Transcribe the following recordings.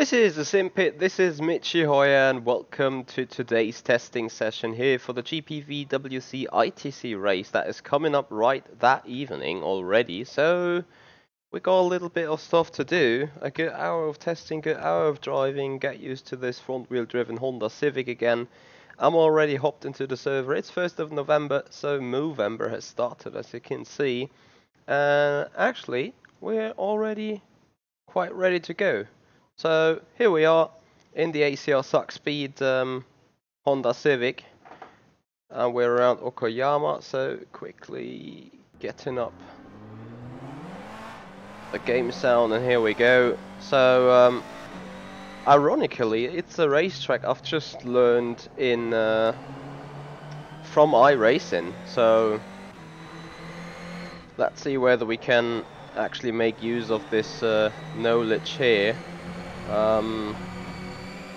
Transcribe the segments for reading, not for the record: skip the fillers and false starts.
This is the Simpit, this is Michi Hoya, and welcome to today's testing session here for the GPVWC ITC race that is coming up right that evening already. So we got a little bit of stuff to do, a good hour of testing, good hour of driving, get used to this front wheel driven Honda Civic again. I'm already hopped into the server. It's 1st of November, so Movember has started, as you can see. Actually, we're already quite ready to go. So here we are in the ACR Suck Speed Honda Civic, and we're around Okayama. So quickly getting up the game sound, and here we go. So ironically, it's a racetrack I've just learned in from iRacing. So let's see whether we can actually make use of this knowledge here.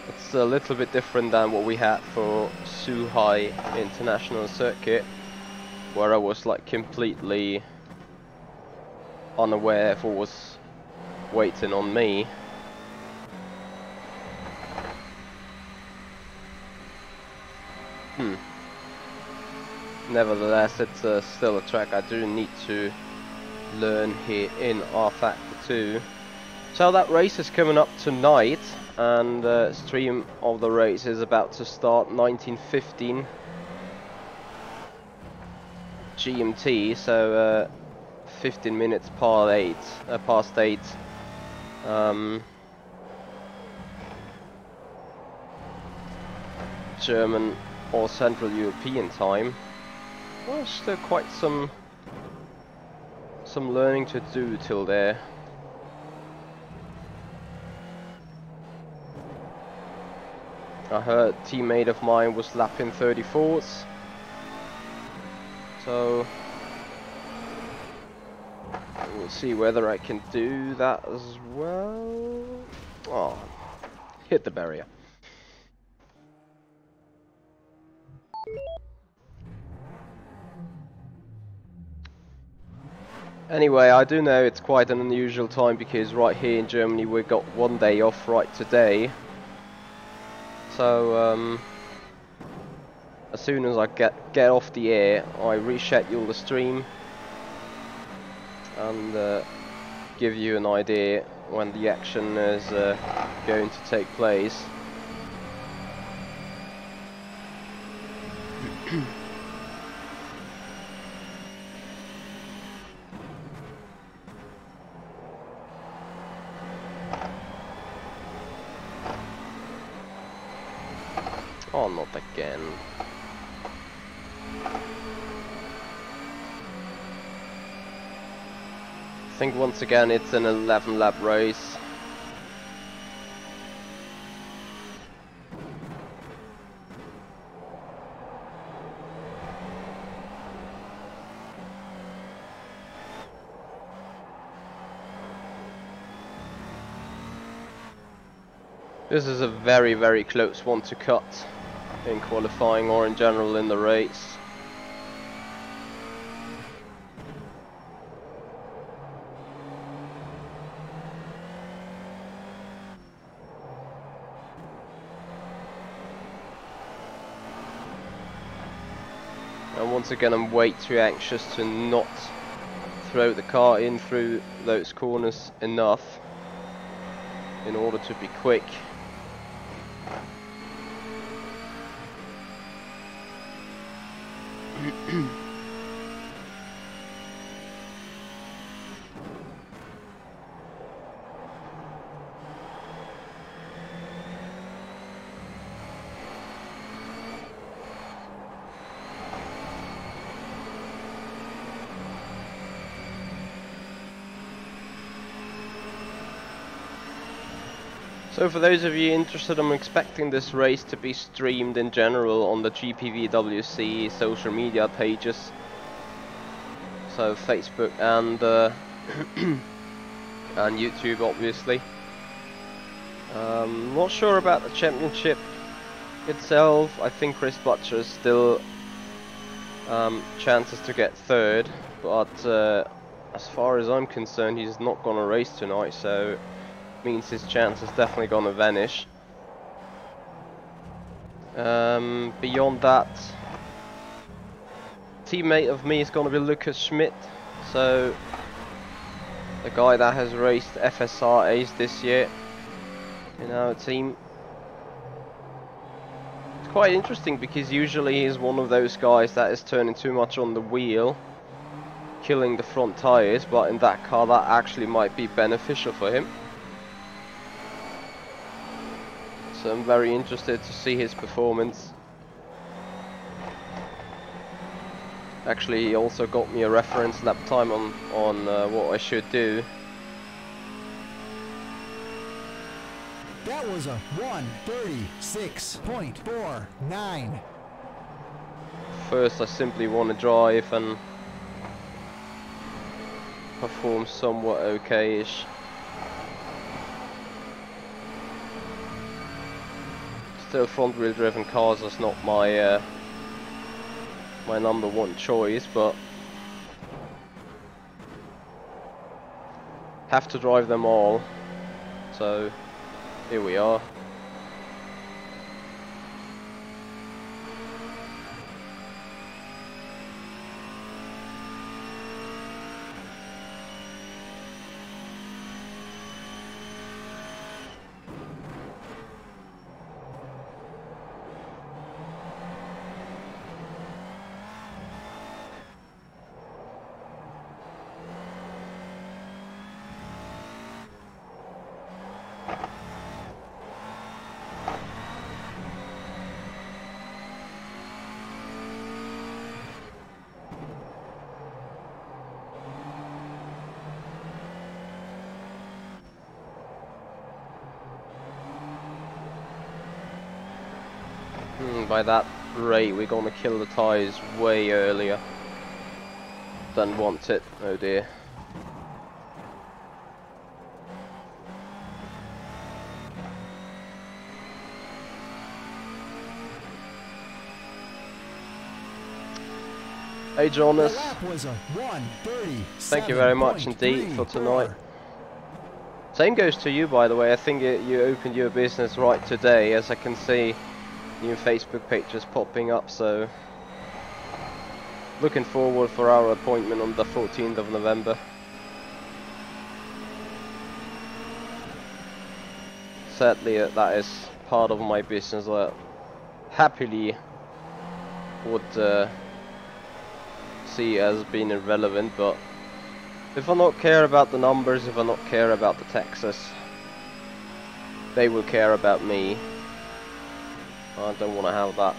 It's a little bit different than what we had for Suhai International Circuit, where I was like completely unaware of what was waiting on me. Nevertheless, it's still a track I do need to learn here in rFactor 2. So that race is coming up tonight, and stream of the race is about to start 19:15 GMT, so 15 minutes past 8. German or Central European time. Well, still quite some learning to do till there. I heard a teammate of mine was lapping 34s, so we'll see whether I can do that as well. Oh, hit the barrier. Anyway, I do know it's quite an unusual time because right here in Germany we got one day off right today. So as soon as I get off the air, I reschedule the stream and give you an idea when the action is going to take place. Oh, not again. I think once again it's an 11 lap race. This is a very, very close one to cut in qualifying or in general in the race. And once again I'm way too anxious to not throw the car in through those corners enough in order to be quick. So for those of you interested, I'm expecting this race to be streamed in general on the GPVWC social media pages. So Facebook and and YouTube obviously. Not sure about the championship itself. I think Chris Butcher's still chances to get third, but as far as I'm concerned he's not gonna race tonight, so means his chance is definitely gonna vanish. Beyond that, teammate of me is gonna be Lucas Schmidt, so the guy that has raced FSRAs this year in our team. It's quite interesting because usually he's one of those guys that is turning too much on the wheel, killing the front tires, but in that car that actually might be beneficial for him. So I'm very interested to see his performance. Actually, he also got me a reference lap time on what I should do. That was a 1:36.49. First, I simply want to drive and perform somewhat okay-ish. Still, front-wheel driven cars is not my my number one choice, but have to drive them all. So here we are. By that rate, we're gonna kill the tyres way earlier than wanted. Oh dear. Hey Jonas, thank you very much indeed for tonight. Same goes to you, by the way. I think you opened your business right today, as I can see new Facebook pages popping up, so looking forward for our appointment on the 14th of November. Sadly, that is part of my business that happily would see as being irrelevant, but if I not care about the numbers, if I not care about the taxes, they will care about me. I don't want to have that.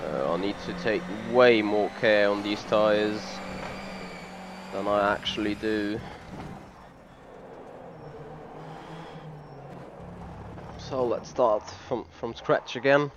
I need to take way more care on these tyres than I actually do. So let's start from scratch again.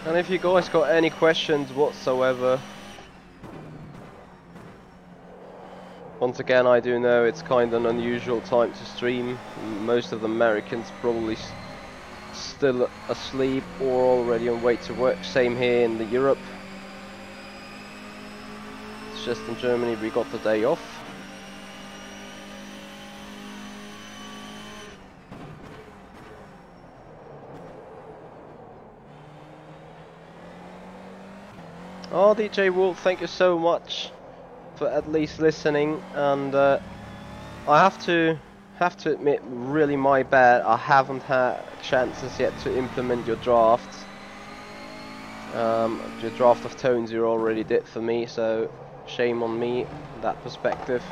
And if you guys got any questions whatsoever, once again, I do know it's kind of an unusual time to stream. Most of the Americans probably still asleep or already on way to work. Same here in Europe. It's just in Germany we got the day off. Oh, DJ Wolf, thank you so much for at least listening, and I have to admit, really my bad, I haven't had chances yet to implement your draft. The draft of tones you already did for me, so shame on me in that perspective.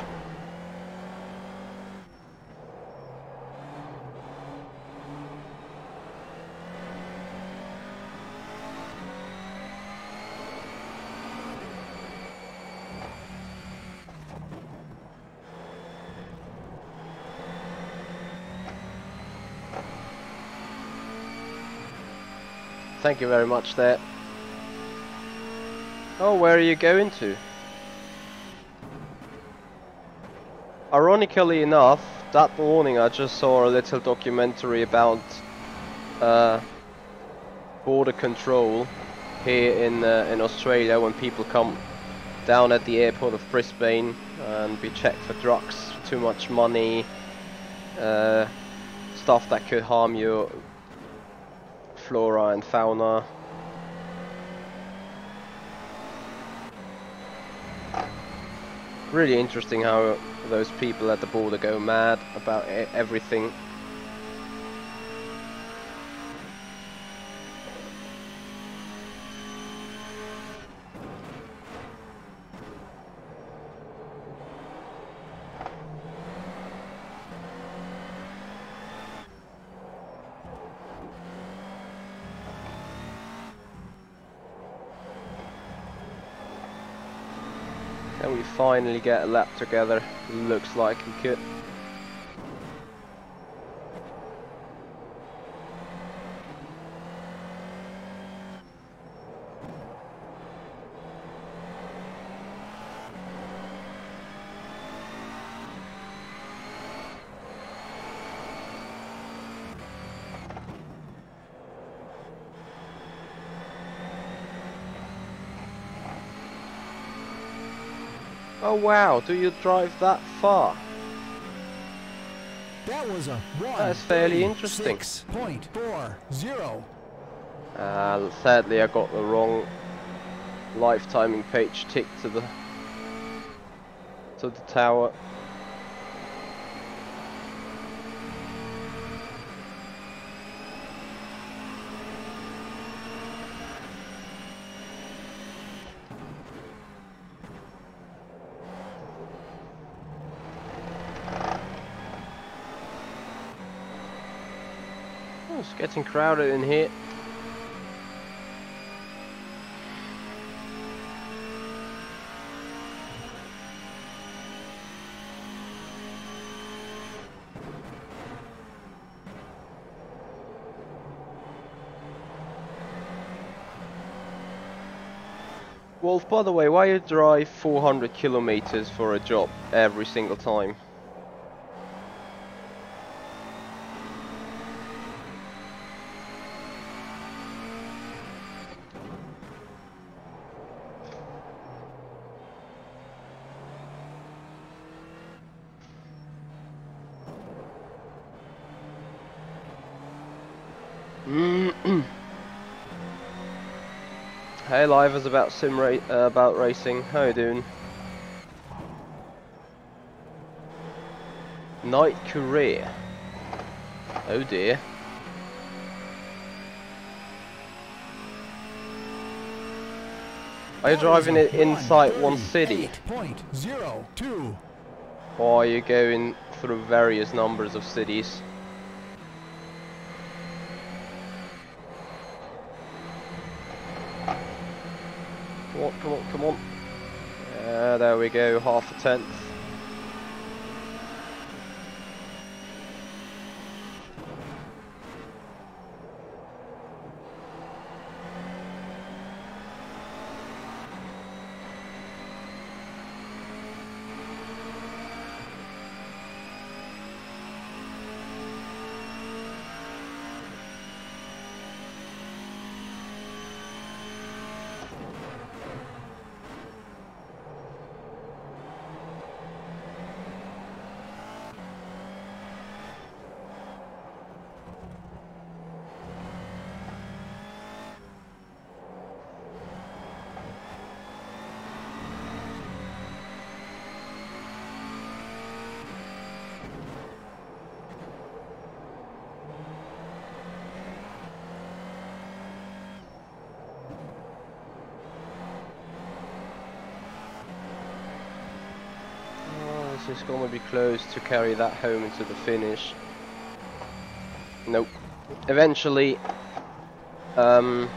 Thank you very much there. Oh, where are you going to? Ironically enough, that morning I just saw a little documentary about border control here in Australia when people come down at the airport of Brisbane and be checked for drugs, too much money, stuff that could harm your flora and fauna. Really interesting how those people at the border go mad about everything. Can we finally get a lap together? Looks like we could. Oh wow, do you drive that far? That was a That's fairly interesting. 6.40. Sadly I got the wrong live timing page ticked to the tower. It's getting crowded in here. Wolf, by the way, why you drive 400 kilometers for a job every single time? Hey, live is about about racing. How you doing? Night career. Oh dear. Are you driving it inside one city? 8.02. Or are you going through various numbers of cities? Come on, come on, come on. There we go, half a tenth. This is gonna be close to carry that home into the finish. Nope. Eventually, well,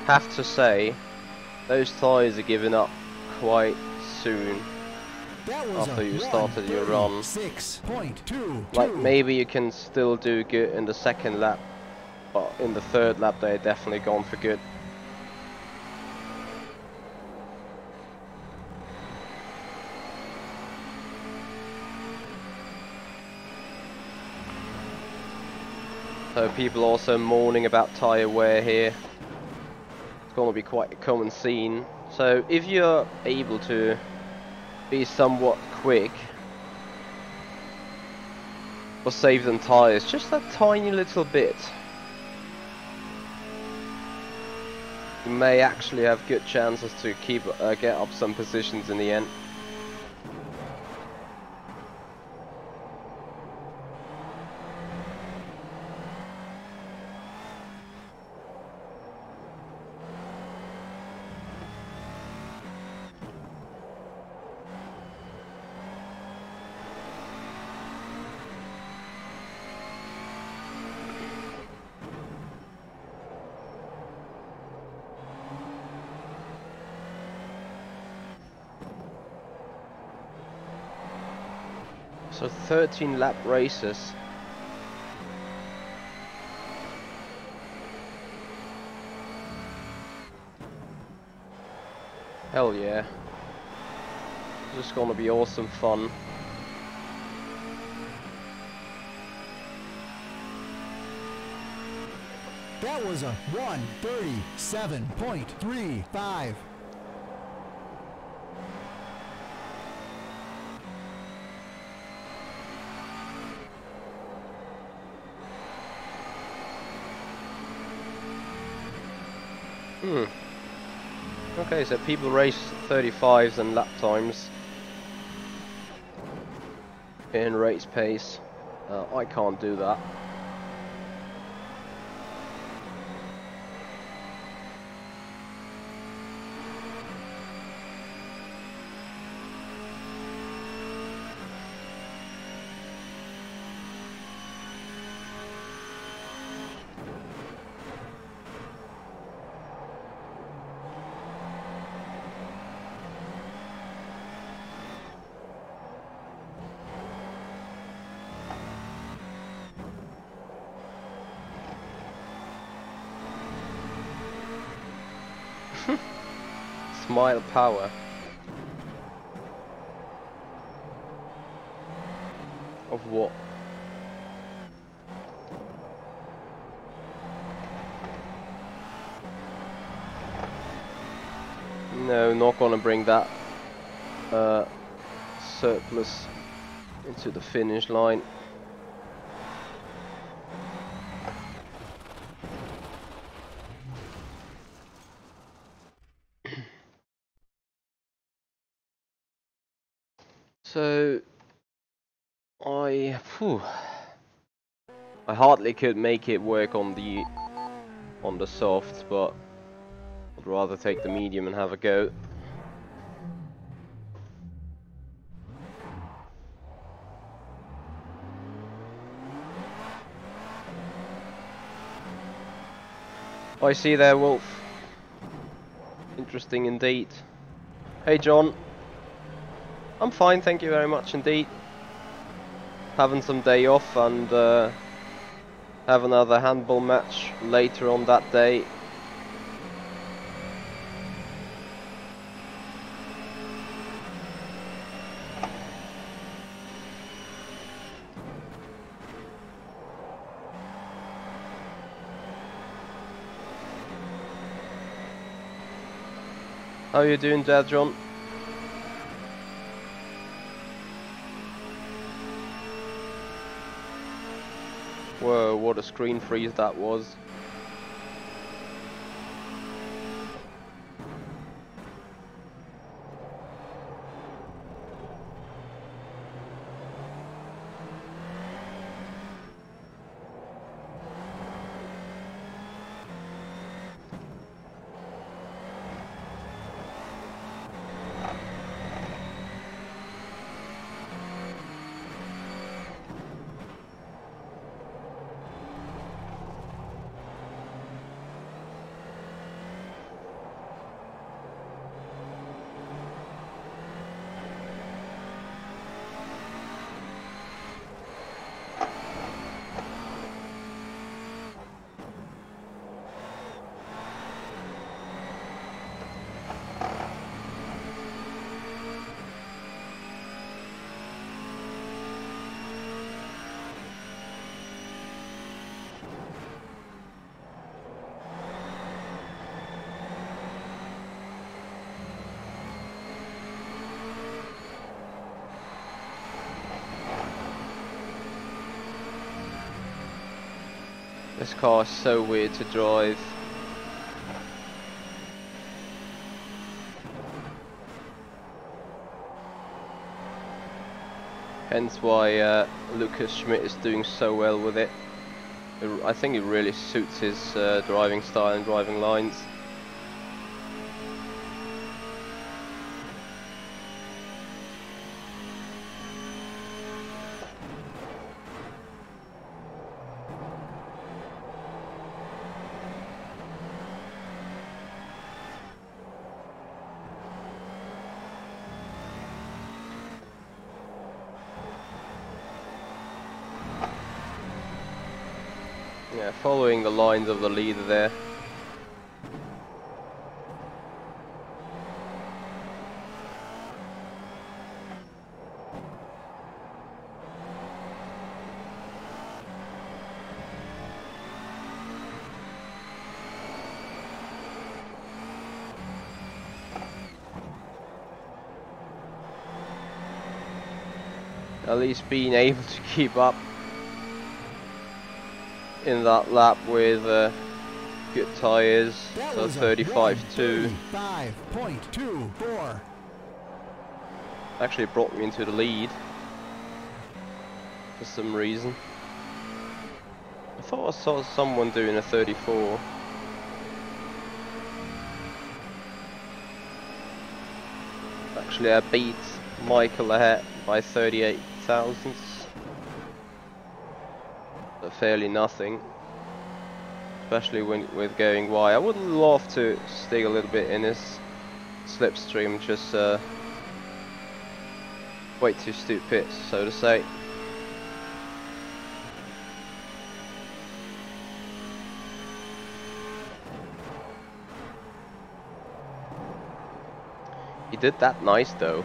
have to say, those tyres are giving up quite soon after you started your run. 6.22. Like, maybe you can still do good in the second lap, but in the third lap they're definitely gone for good. So people also mourning about tyre wear here. It's going to be quite a common scene. So if you're able to be somewhat quick or save them tyres, just that tiny little bit, you may actually have good chances to get up some positions in the end. So 13 lap races. Hell yeah. This is gonna be awesome fun. That was a 1:37.35. Okay, so people race 35s and lap times in race pace. I can't do that. Smile power. Of what? No, not gonna bring that surplus into the finish line. So I hardly could make it work on the soft, but I'd rather take the medium and have a go. I see there, Wolf. Interesting indeed. Hey, John. I'm fine, thank you very much indeed. Having some day off and have another handball match later on that day. How are you doing there, John? Whoa, what a screen freeze that was. This car is so weird to drive. Hence why Lucas Schmidt is doing so well with it. I think it really suits his driving style and driving lines. Yeah, following the lines of the leader there. At least being able to keep up in that lap with good tyres, so 35.2. 35.24. Actually brought me into the lead for some reason. I thought I saw someone doing a 34. Actually I beat Michael ahead by 38 thousandths. Fairly nothing, especially with going wide. I would love to stick a little bit in his slipstream, just way too stupid, so to say. He did that nice though.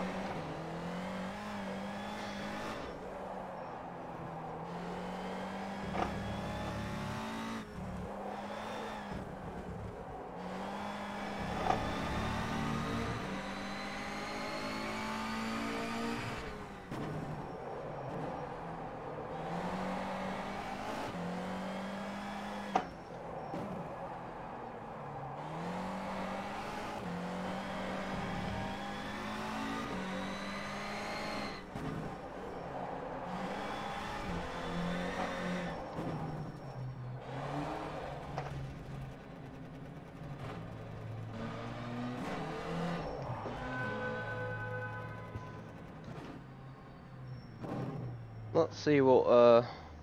Let's see what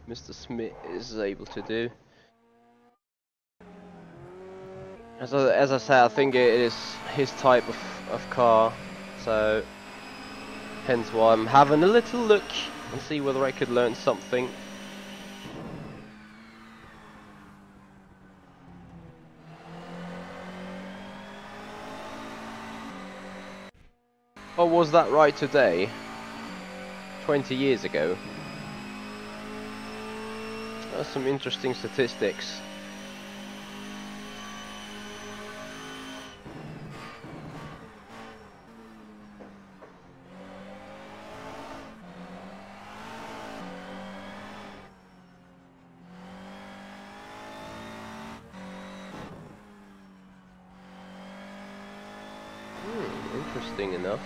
Mr. Smith is able to do. As I say, I think it is his type of car, so hence why I'm having a little look and see whether I could learn something. Oh, was that right today? 20 years ago? That's some interesting statistics. Interesting enough.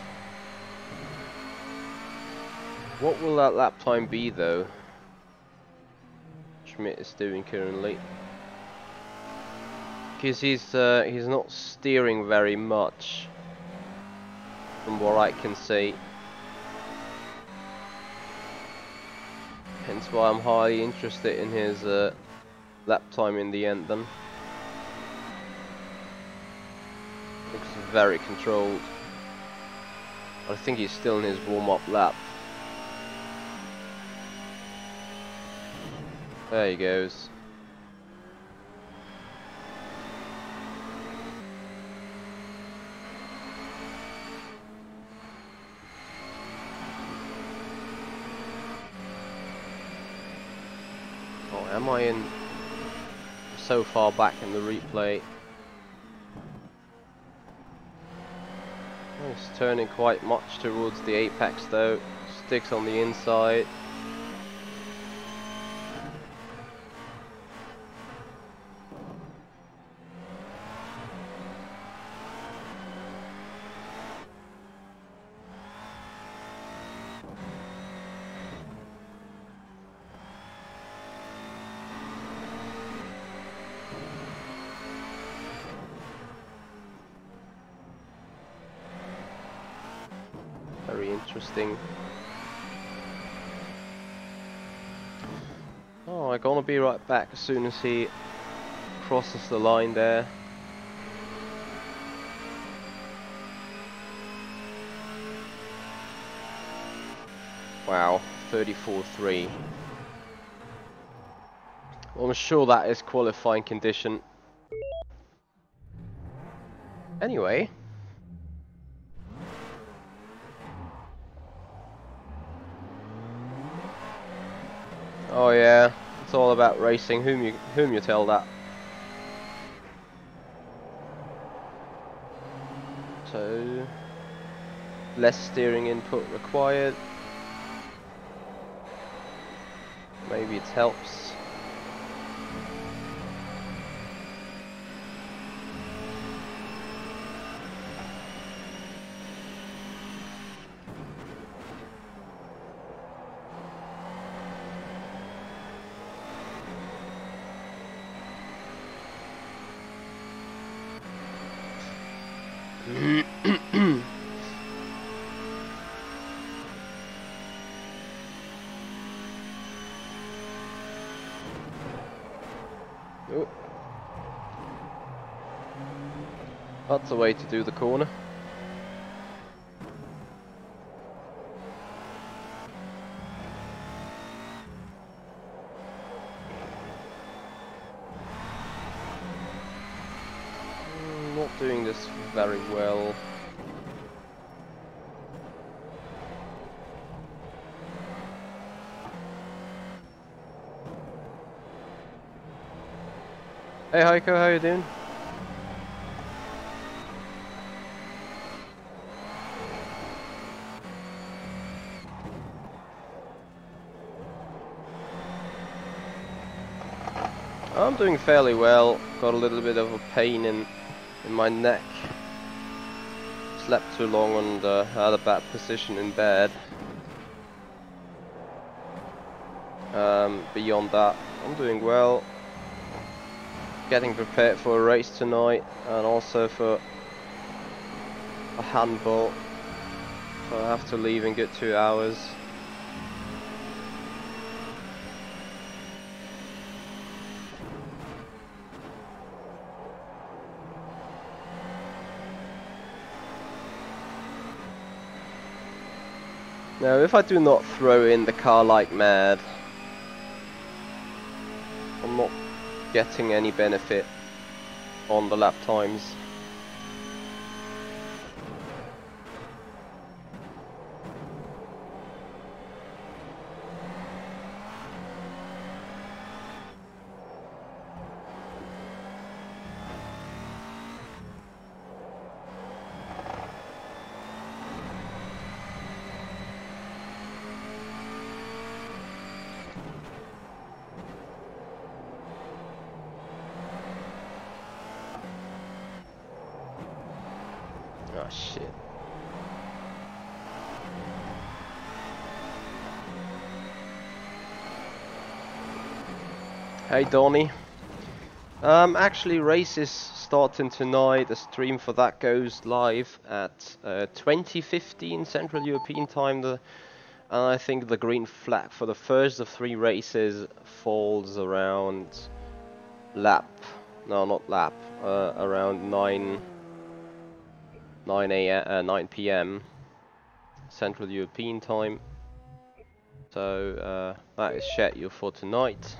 What will that lap time be though? Schmidt is doing currently, because he's not steering very much from what I can see, hence why I'm highly interested in his lap time in the end then. Looks very controlled. I think he's still in his warm-up lap. There he goes. Oh, am I in so far back in the replay? Oh, it's turning quite much towards the apex though. Sticks on the inside. Very interesting. Oh, I'm gonna be right back as soon as he crosses the line there. Wow, 34.3. I'm sure that is qualifying condition. Anyway. Oh yeah, it's all about racing. Whom you tell that. So less steering input required. Maybe it helps. Oh. That's the way to do the corner. Not doing this very well. Hey Heiko, how you doing? I'm doing fairly well. Got a little bit of a pain in my neck. Slept too long and had a bad position in bed. Beyond that, I'm doing well. Getting prepared for a race tonight and also for a handball. So I have to leave in good 2 hours. Now, if I do not throw in the car like mad, I'm not getting any benefit on the lap times. Oh shit. Hey Donnie. Actually race is starting tonight. The stream for that goes live at 20:15 Central European time. And I think the green flag for the first of 3 races falls around around 9 p.m. Central European time. So that is scheduled for tonight.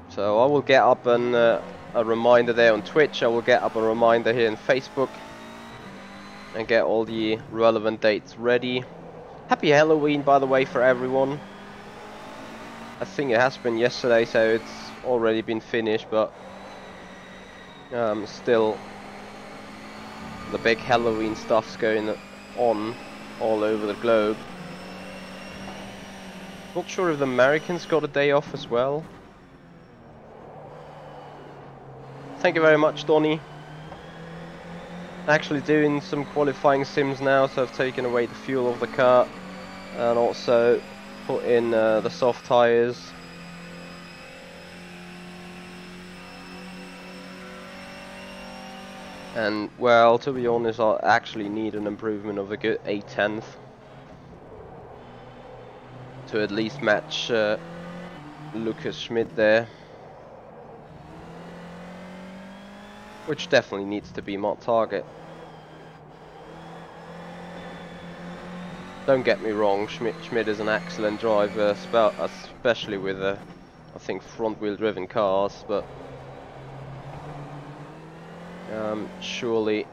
So I will get up a reminder there on Twitch. I will get up a reminder here on Facebook and get all the relevant dates ready. Happy Halloween, by the way, for everyone. I think it has been yesterday, so it's already been finished, but still the big Halloween stuff's going on all over the globe. Not sure if the Americans got a day off as well. Thank you very much, Donnie. Actually doing some qualifying sims now, so I've taken away the fuel of the car and also put in the soft tires. And well, to be honest, I actually need an improvement of a good 8/10 to at least match Lucas Schmidt there, which definitely needs to be my target. Don't get me wrong, Schmidt is an excellent driver, especially with I think front-wheel driven cars, but surely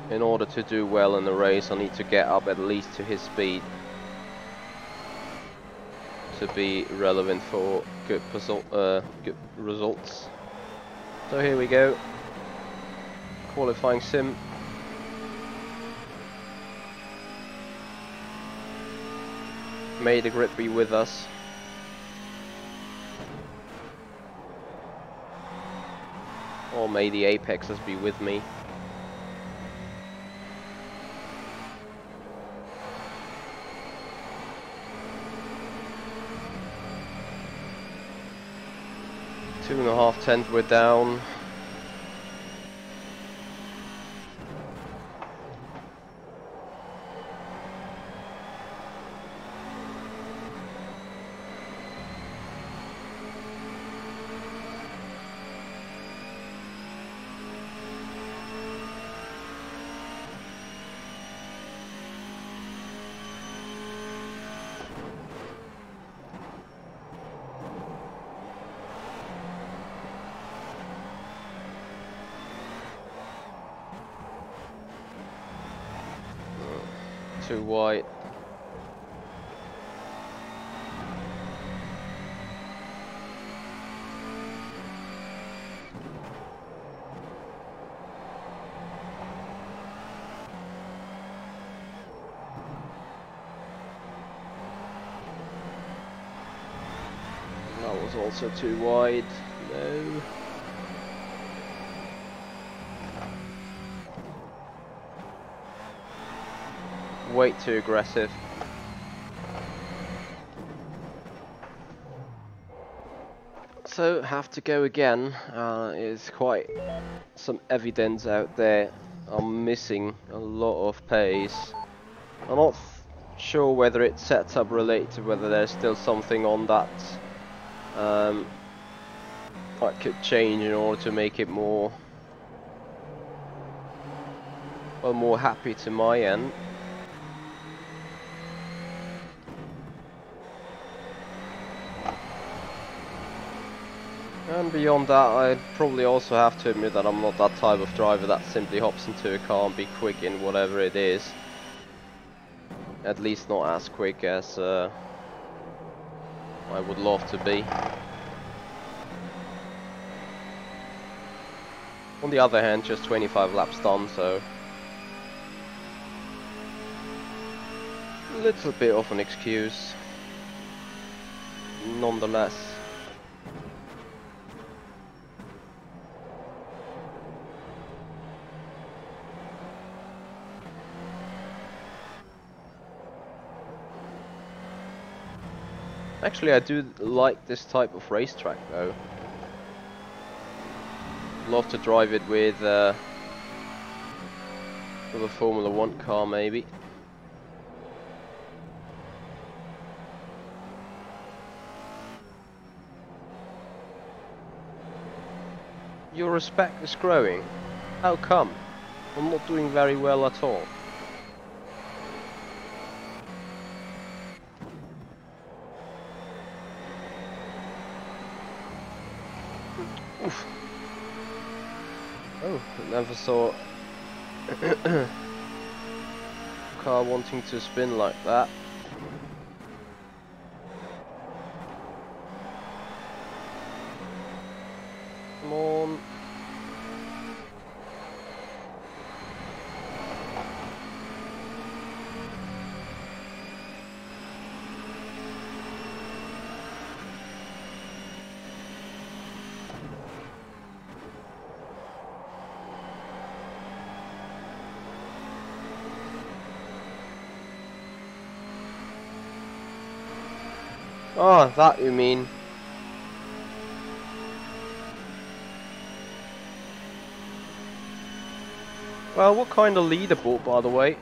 in order to do well in the race I need to get up at least to his speed to be relevant for good results. So here we go, qualifying sim. May the grip be with us. Or may the apexes be with me. Two and a half tenths we're down. Too wide. That was also too wide. No. Way too aggressive. So have to go again. It's quite some evidence out there. I'm missing a lot of pace. I'm not sure whether it's setup related, whether there's still something on that I could change in order to make it more happy to my end. And beyond that, I'd probably also have to admit that I'm not that type of driver that simply hops into a car and be quick in whatever it is. At least not as quick as I would love to be. On the other hand, just 25 laps done, so a little bit of an excuse nonetheless. Actually, I do like this type of racetrack though. Love to drive it with a Formula 1 car maybe. Your respect is growing. How come? I'm not doing very well at all. Oof. Oh, I never saw a car wanting to spin like that. Come on. Oh, that you mean. Well, what kind of leaderboard, by the way?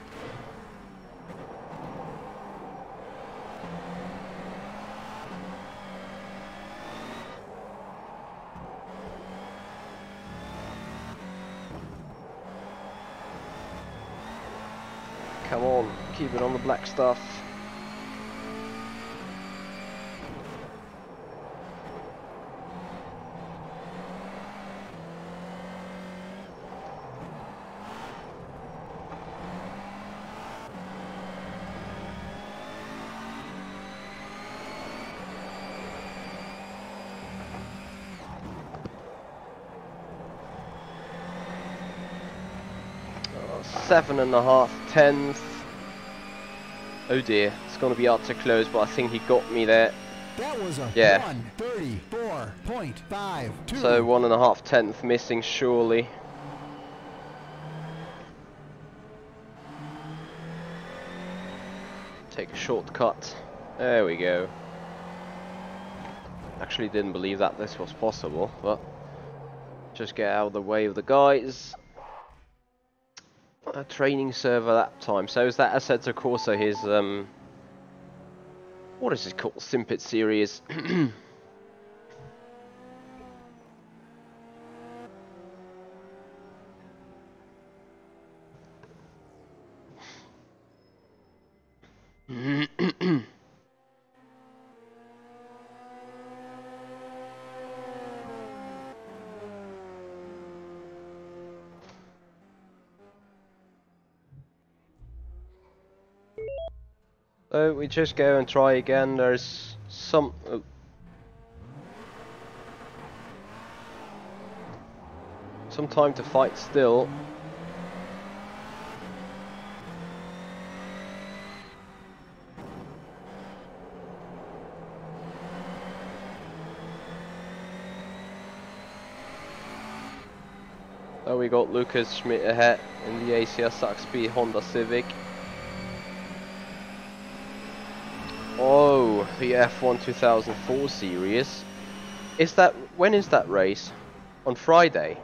Come on, keep it on the black stuff. Seven and a half tenths. Oh dear, it's going to be hard to close, but I think he got me there. That was a Yeah. 1:34.52. So 1.5 tenths missing, surely. Take a shortcut. There we go. Actually didn't believe that this was possible, but just get out of the way of the guys. A training server that time. So is that Assetto Corsa his what is it called? Simpit series. So we just go and try again. There's some time to fight still. So we got Lucas Schmidt ahead in the ACR Saxby Honda Civic. Oh, the F1 2004 series. Is that, when is that race? On Friday?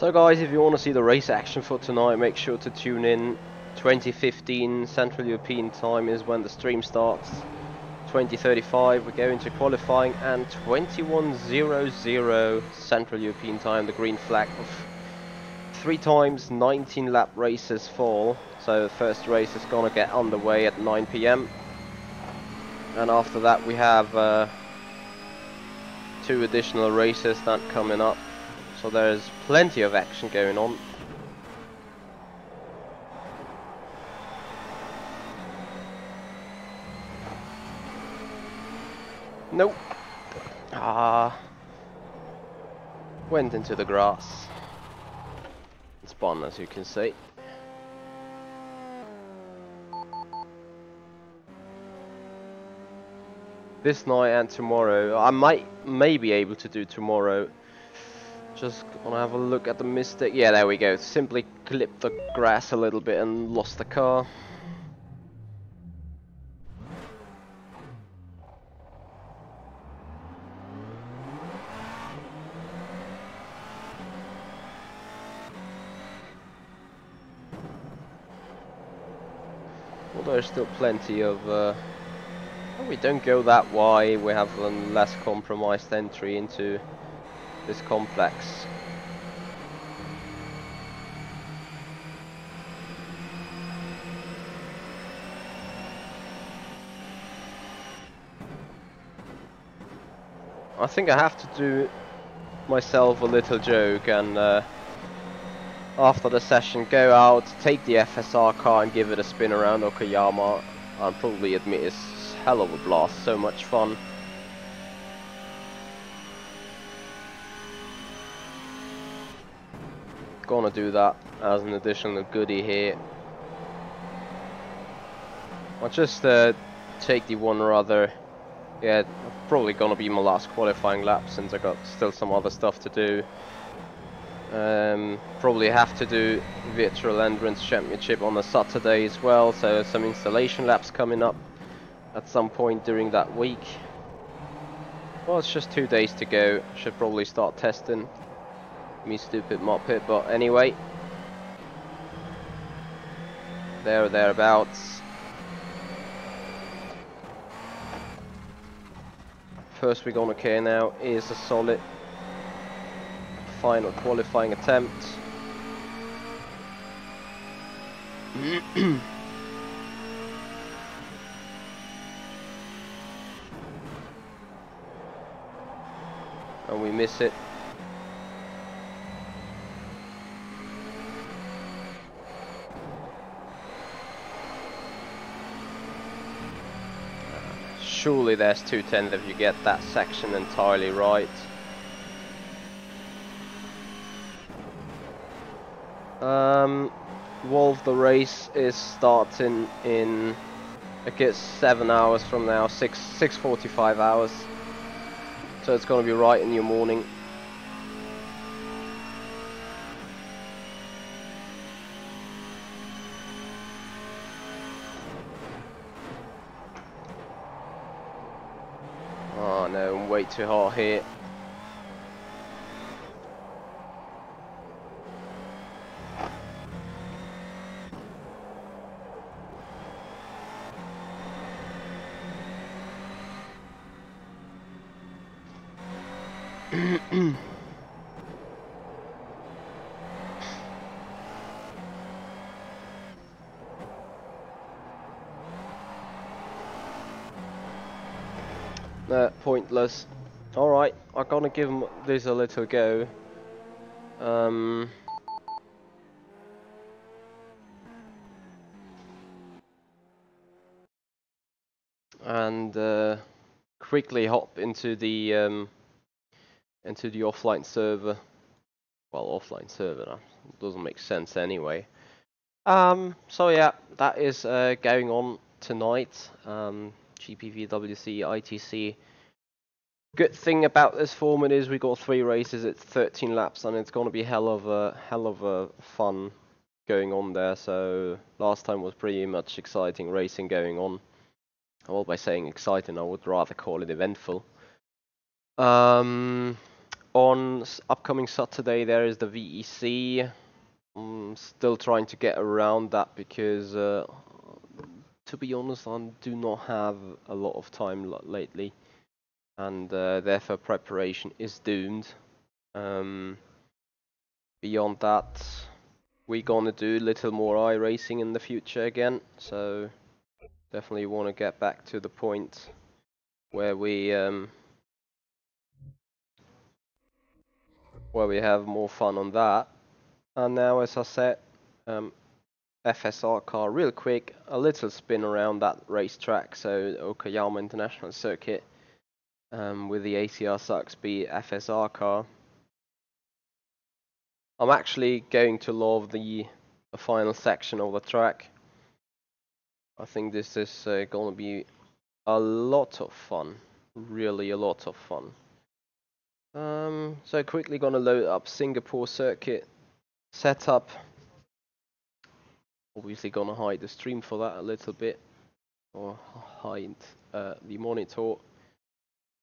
So guys, if you want to see the race action for tonight, make sure to tune in. 2015 Central European time is when the stream starts. 2035 we go into qualifying, and 21:00 Central European time, the green flag of 3 times 19 lap races fall. So the first race is gonna get underway at 9 PM, and after that we have 2 additional races that coming up. So there's plenty of action going on. Nope. Went into the grass. It's spun, as you can see. This night and tomorrow. I may be able to do tomorrow. Just gonna have a look at the mistake. Yeah, there we go. Simply clipped the grass a little bit and lost the car. Well, there's still plenty of... we don't go that wide. We have a less compromised entry into this complex. I think I have to do myself a little joke and after the session, go out, take the FSR car and give it a spin around Okayama. I'll probably admit it's hell of a blast, so much fun. Gonna do that as an additional goodie here. I'll just take the one rather. Yeah, probably gonna be my last qualifying lap since I got still some other stuff to do. Probably have to do Virtual Endurance Championship on a Saturday as well, so some installation laps coming up at some point during that week. Well, it's just 2 days to go. Should probably start testing. Me stupid moped, but anyway. Thereabouts. First we're gonna care now is a solid final qualifying attempt. And we miss it. Surely there's 210 if you get that section entirely right. Wolf, the race is starting in, I guess, 7 hours from now, 6:45 hours. So it's gonna be right in your morning. Oh no, I'm way too hot here. Pointless. Alright, I'm gonna give this a little go. And quickly hop into the offline server. Well, offline server, that doesn't make sense anyway. So yeah, that is going on tonight. GPVWC ITC. Good thing about this format is we got 3 races. It's 13 laps, and it's gonna be hell of a fun going on there. So last time was pretty much exciting racing going on. Well, by saying exciting, I would rather call it eventful. On upcoming Saturday, there is the VEC. I'm still trying to get around that because, to be honest, I do not have a lot of time lately, and therefore preparation is doomed. Beyond that, we're gonna do a little more iRacing in the future again, so definitely want to get back to the point where we have more fun on that. And now, as I said, FSR car, real quick, a little spin around that racetrack, so Okayama International Circuit, with the ACR Saxby FSR car. I'm actually going to love the final section of the track. I think this is gonna be a lot of fun, really a lot of fun. So quickly gonna load up Singapore circuit setup. Obviously gonna hide the stream for that a little bit, or hide the monitor,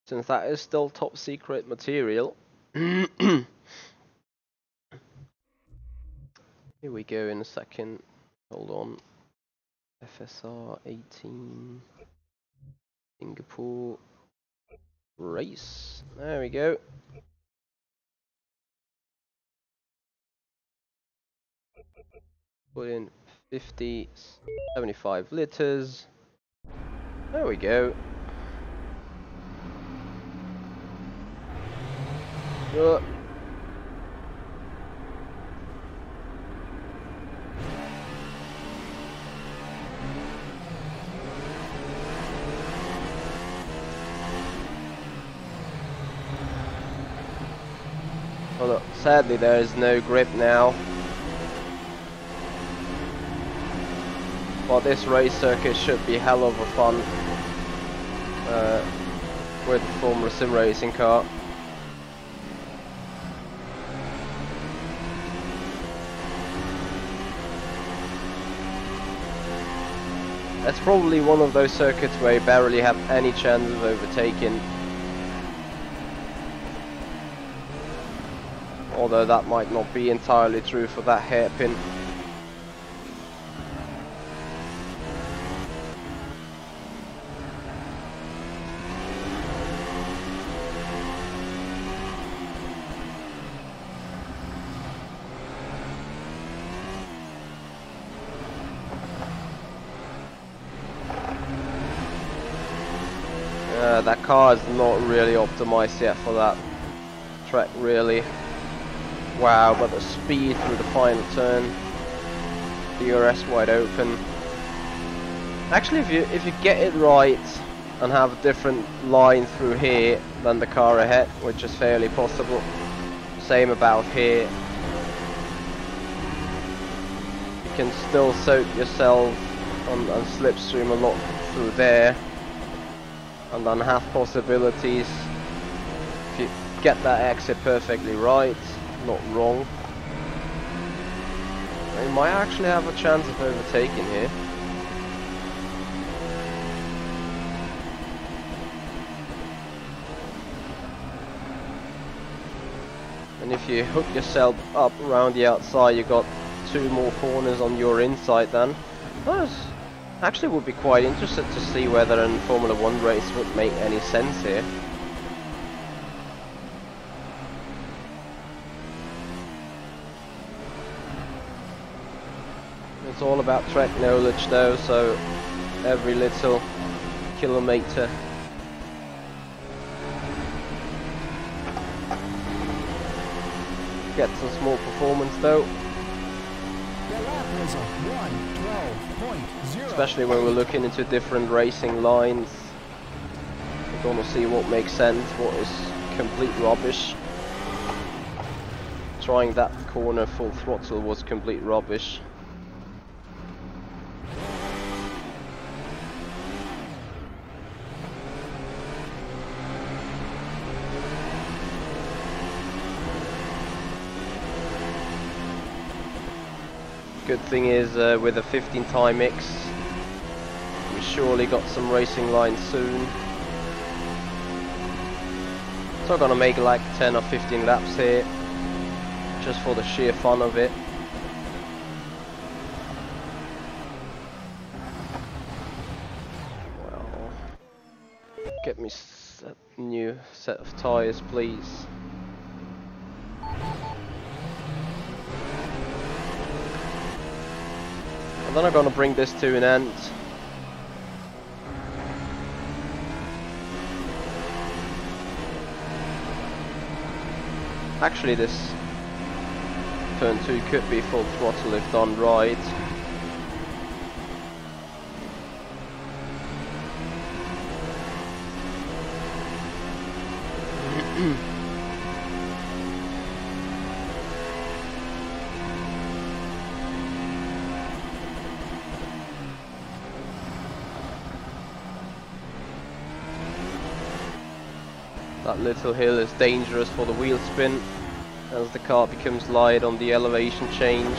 since that is still top secret material. Here we go in a second. Hold on. FSR 18 Singapore race. There we go. Put in 50, 75 liters. There we go. Sadly, there is no grip now. But this race circuit should be hell of a fun with the Formula Sim racing car. It's probably one of those circuits where you barely have any chance of overtaking. Although that might not be entirely true for that hairpin. That car is not really optimized yet for that track, really. Wow, but the speed through the final turn, DRS wide open. Actually, if you get it right and have a different line through here than the car ahead, which is fairly possible. Same about here. You can still soak yourself and slipstream a lot through there. And then have possibilities if you get that exit perfectly right, not wrong. You might actually have a chance of overtaking here. And if you hook yourself up around the outside, you got 2 more corners on your inside then. Actually would be quite interested to see whether a Formula 1 race would make any sense here. It's all about track knowledge though, so every little kilometer gets some small performance though. Especially when we're looking into different racing lines. We're going to see what makes sense, what is complete rubbish. Trying that corner full throttle was complete rubbish. Good thing is with a 15 time X, we surely got some racing lines soon. So I'm gonna make like 10 or 15 laps here, just for the sheer fun of it. Well, get me a new set of tyres, please. Then I'm gonna bring this to an end. Actually, this turn 2 could be full throttle if done right. That little hill is dangerous for the wheel spin as the car becomes light on the elevation change.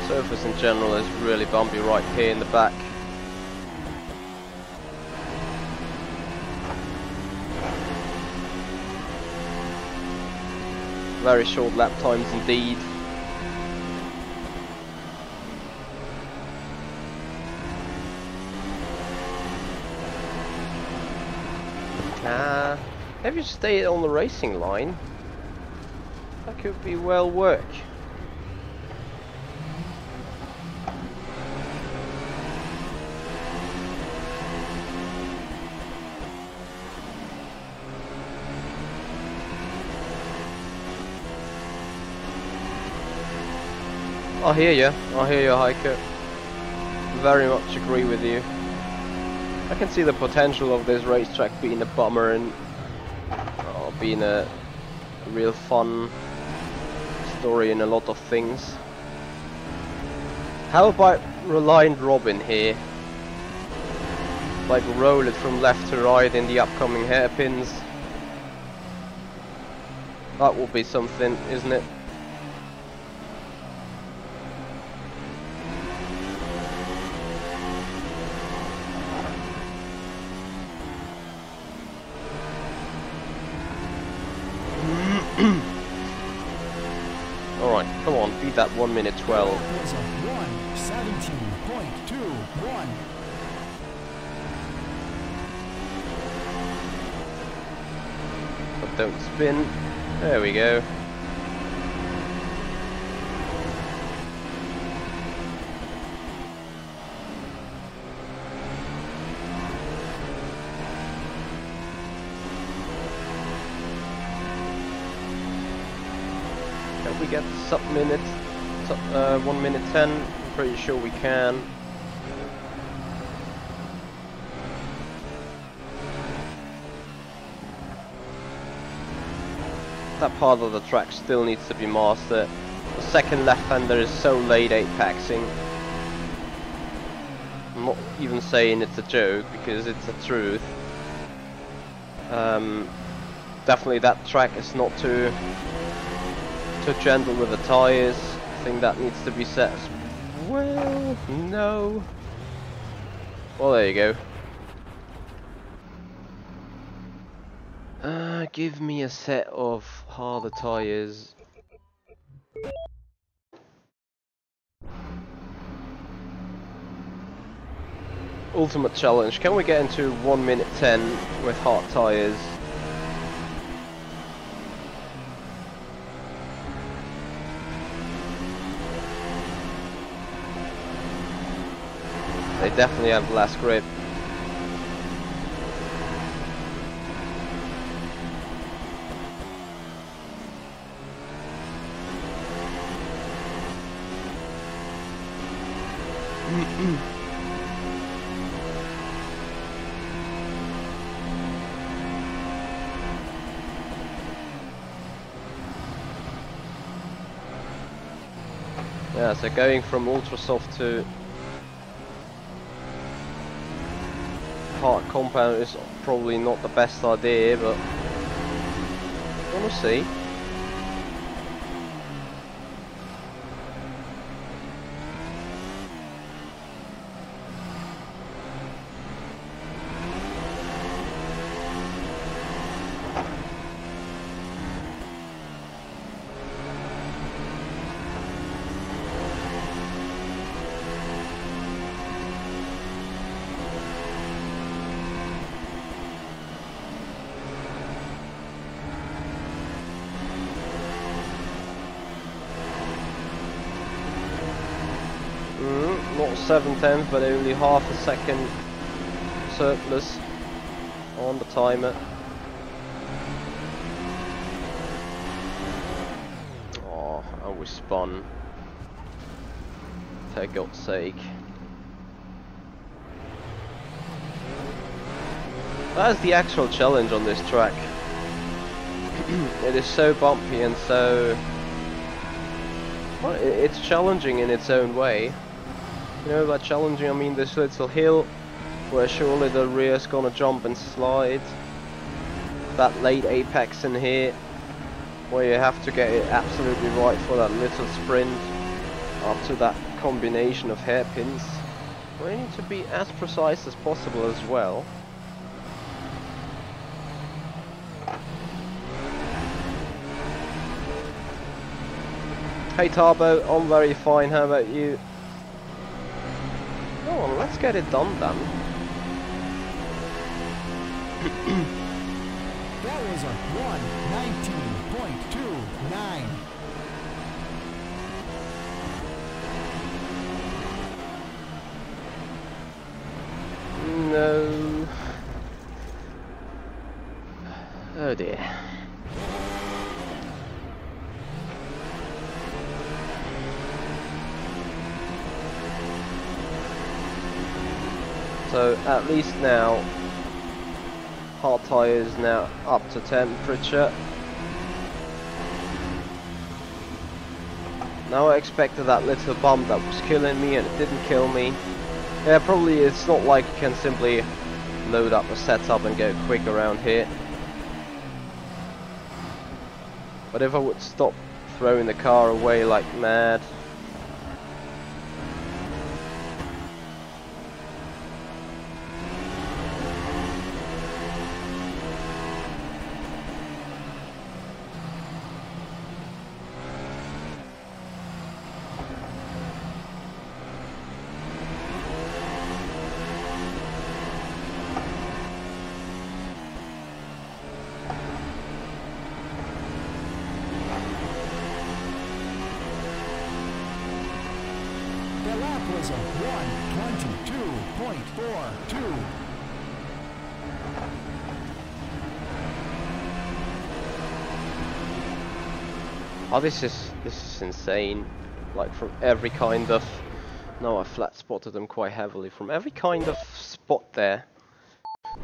Surface in general is really bumpy right here in the back. Very short lap times indeed. If you stay on the racing line, that could be well work. I hear you, Heike. Very much agree with you. I can see the potential of this racetrack being a bummer and being a real fun story in a lot of things. How about Reliant Robin here? Like roll it from left to right in the upcoming hairpins. That will be something, isn't it? Alright, come on, beat that 1 minute 12. That was a 1:17.21. But don't spin. There we go. Can we get sub minute? 1 minute 10? Pretty sure we can. That part of the track still needs to be mastered. The second left-hander is so late apexing. I'm not even saying it's a joke because it's the truth. Definitely that track is not too gentle with the tyres. I think that needs to be set as well. No. Well, there you go. Give me a set of harder tyres. Ultimate challenge. Can we get into 1 minute 10 with hard tyres? They definitely have less grip. Yeah, so going from ultra soft to hard compound is probably not the best idea, but we'll see. Not 7/10, but only half a second surplus on the timer. Oh, and we spun. For God's sake. That is the actual challenge on this track. It is so bumpy and so... well, it's challenging in its own way. You know, by challenging I mean this little hill where surely the rear's gonna jump and slide. That late apex in here where you have to get it absolutely right for that little sprint up to that combination of hairpins. We need to be as precise as possible as well. Hey Tarbo, I'm very fine, how about you? Come on, let's get it done then. That was a 1:19.29. No. Oh dear. So at least now, hard tyre is now up to temperature. Now I expected that little bump that was killing me, and it didn't kill me. Yeah, probably it's not like you can simply load up a setup and go quick around here. But if I would stop throwing the car away like mad. The lap was a 1:22.42. Oh, this is insane. Like from every kind of, no, I flat spotted them quite heavily. From every kind of spot there,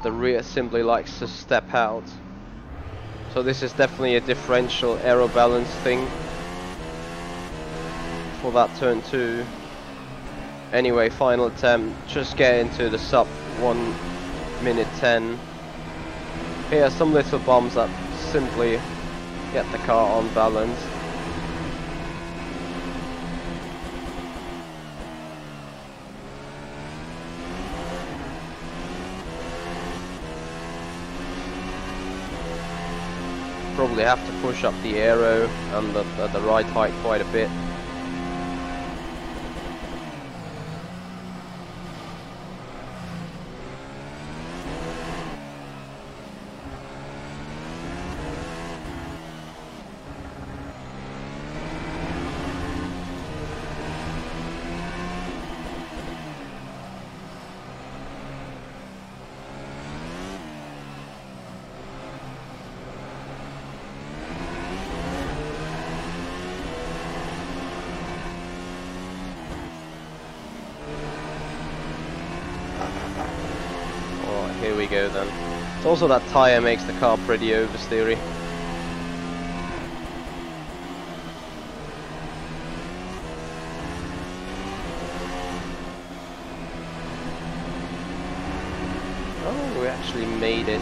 the rear simply likes to step out. So this is definitely a differential aero balance thing for that turn 2. Anyway, final attempt, just get into the sub 1:10. Here are some little bumps that simply get the car unbalanced. Probably have to push up the aero and the ride height quite a bit. Here we go then. It's also that tyre makes the car pretty oversteery. Oh, we actually made it.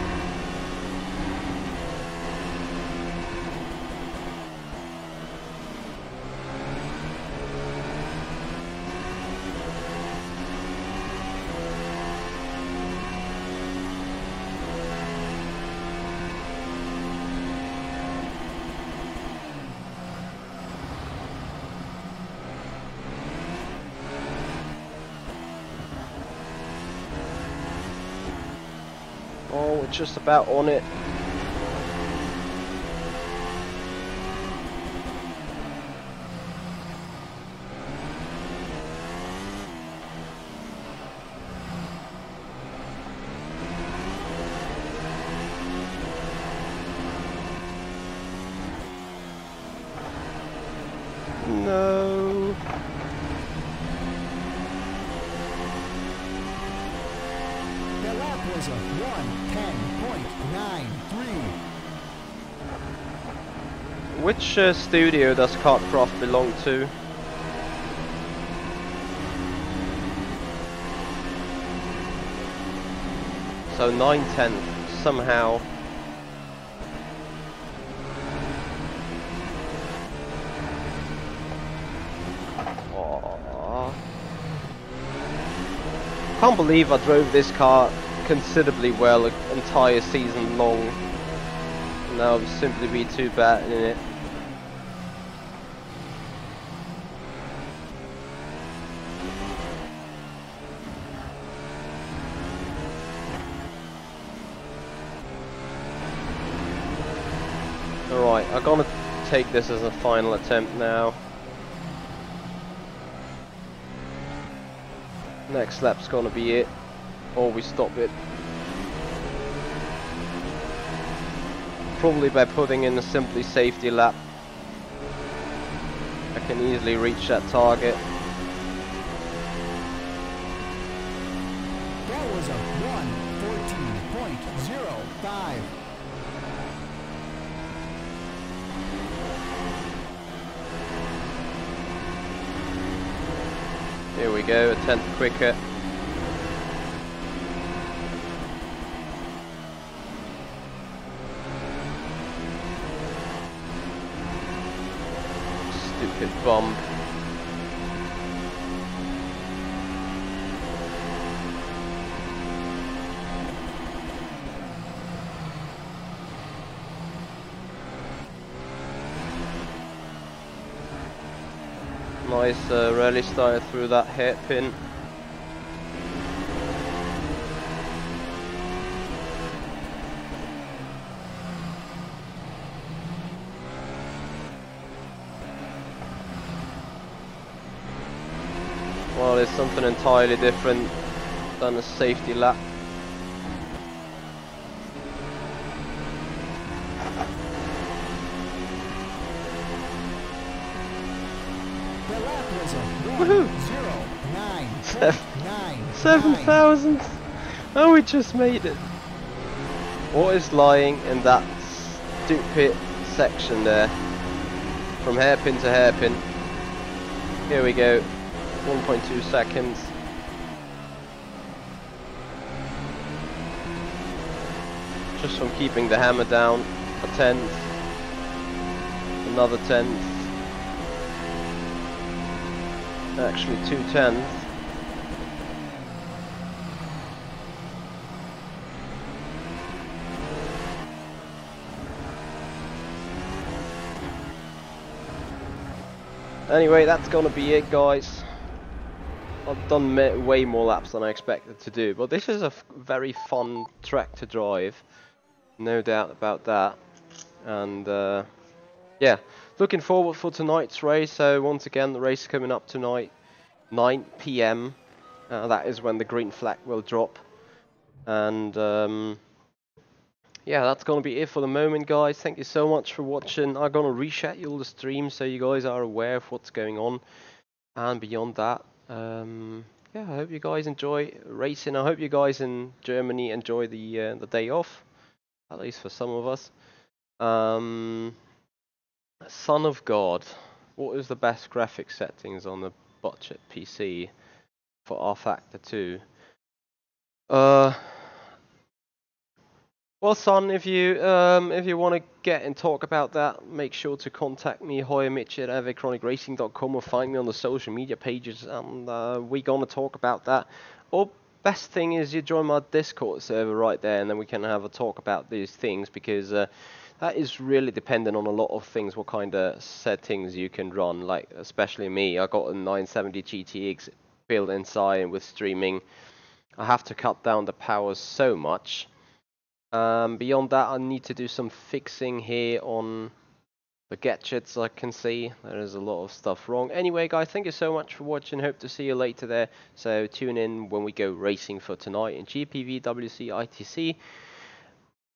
Oh, we're just about on it. No. The lap was a 1:10.93. Which studio does Kartcraft belong to? So 9/10 somehow. Aww. Can't believe I drove this car considerably well an entire season long. Now I'll simply be too bad in it. Alright, I'm gonna take this as a final attempt now. Next lap's gonna be it, or we stop it. Probably by putting in a simply safety lap, I can easily reach that target. That was a 1:14.05. Here we go, a tenth quicker. Stupid bump. Nice rally started through that hairpin. Well, it's something entirely different than a safety lap. The lap was a Woohoo! 1:09.99. 7,000! Oh, we just made it! What is lying in that stupid section there? From hairpin to hairpin. Here we go. 1.2 seconds. Just from keeping the hammer down. A tenth. Another tenth. Actually 2/10. Anyway, that's gonna be it, guys. I've done way more laps than I expected to do, but this is a very fun track to drive, no doubt about that. And yeah, looking forward for tonight's race. So once again, the race coming up tonight, 9 PM. That is when the green flag will drop. And yeah, that's gonna be it for the moment, guys. Thank you so much for watching. I'm gonna reschedule the stream so you guys are aware of what's going on. And beyond that, yeah, I hope you guys enjoy racing. I hope you guys in Germany enjoy the day off, at least for some of us. Son of God, what is the best graphic settings on the budget PC for rFactor 2? Well, son, if you want to get and talk about that, make sure to contact me, hoyamitch@avechronicracing.com, or find me on the social media pages, and we're gonna talk about that. Or best thing is you join my Discord server right there, and then we can have a talk about these things, because that is really dependent on a lot of things, what kind of settings you can run. Like especially me, I got a 970 GTX built inside, and with streaming, I have to cut down the power so much. Beyond that, I need to do some fixing here on the gadgets. I can see there is a lot of stuff wrong. Anyway, guys, thank you so much for watching. Hope to see you later there. So tune in when we go racing for tonight in GPVWC ITC.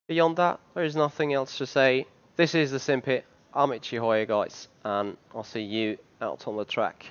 Beyond that, there is nothing else to say. This is the Simpit. I'm Ichi Hoya, guys, and I'll see you out on the track.